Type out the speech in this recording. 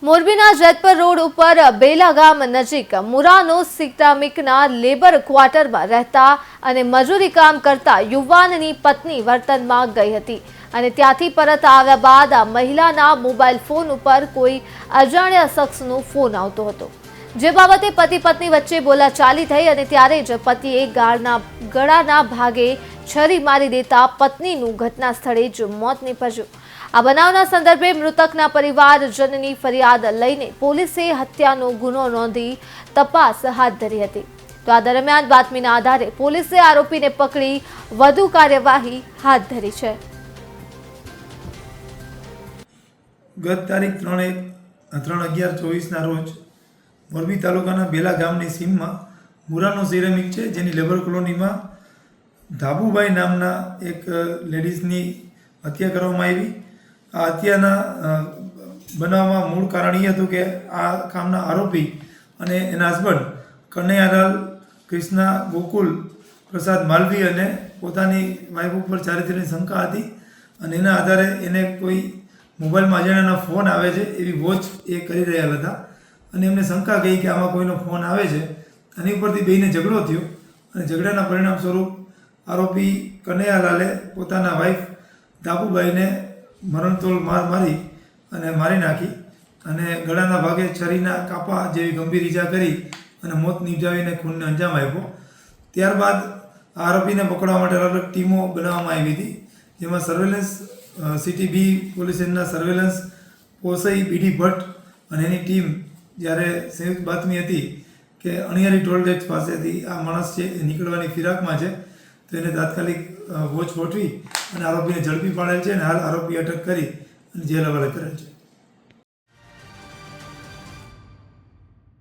મોરબીના જેતપર રોડ ઉપર બેલા ગામ નજીક મુરાનો સિરામિકના લેબર ક્વાર્ટરમાં રહેતા અને મજૂરી કામ કરતા યુવાનની પત્ની વર્તનમાં ગઈ હતી અને ત્યાંથી પરત આવ્યા બાદ આ મહિલાના મોબાઈલ ફોન ઉપર કોઈ અજાણ્યા શખ્સનો ફોન આવતો હતો, જે બાબતે પતિ પત્ની વચ્ચે બોલાચાલી થઈ અને ત્યારે જ પતિએ ગળાના ભાગે છરી મારી દેતા પત્નીનું ઘટના સ્થળે જ મોત નીપજ્યું। આ બનાવના સંદર્ભે મૃતકના પરિવારજનની ફરિયાદ લઈને પોલીસે હત્યાનો ગુનો નોંધી તપાસ હાથ ધરી હતી। તો આ દરમિયાન બાતમીના આધારે પોલીસે આરોપીને પકડી વધુ કાર્યવાહી હાથ ધરી છે। ગત તારીખ 3/11/24ના રોજ મોરબી તાલુકાના બેલા ગામની સીમમાં મુરાનો સિરામિક છે, જેની લેબર કોલોનીમાં ધાબુભાઈ નામના એક લેડીઝની હત્યા કરવામાં આવી। આ હત્યાના બનાવમાં મૂળ કારણ એ હતું કે આ કામના આરોપી અને એના હસબન્ડ કનૈયાલાલ કૃષ્ણા ગોકુલ પ્રસાદ માલવી અને પોતાની વાઈફ ઉપર ચારિત્ર્યની શંકા હતી અને એના આધારે એને કોઈ મોબાઈલમાં અજાણ્યાના ફોન આવે છે એવી વોચ એ કરી રહ્યા હતા અને એમને શંકા ગઈ કે આમાં કોઈનો ફોન આવે છે। આની ઉપરથી બેયને ઝઘડો થયો અને ઝઘડાના પરિણામ સ્વરૂપ આરોપી કનૈયાલાલે પોતાના વાઈફ ધાબુભાઈને મરણતોલ મારી નાખી અને ગળાના ભાગે છરીના કાપા જેવી ગંભીર ઈજા કરી અને મોત નિપજાવીને ખૂનને અંજામ આપ્યો। ત્યારબાદ આરોપીને પકડવા માટે અલગ અલગ ટીમો બનાવવામાં આવી હતી, જેમાં સર્વેલન્સ સિટી બી પોલીસ સ્ટેશનના સર્વેલન્સ પોસઈ બીડી ભટ્ટ અને એની ટીમ જ્યારે સંયુક્ત બાતમી હતી કે અણિયારી ટોલ ટેક્સ પાસેથી આ માણસ છે એ નીકળવાની ફિરાકમાં છે, તો એને તાત્કાલિક વોચ ગોઠવી અને આરોપીને ઝડપી પાડેલ છે અને હાલ આરોપી અટક કરી અને જેલ હવાલે કરેલ છે।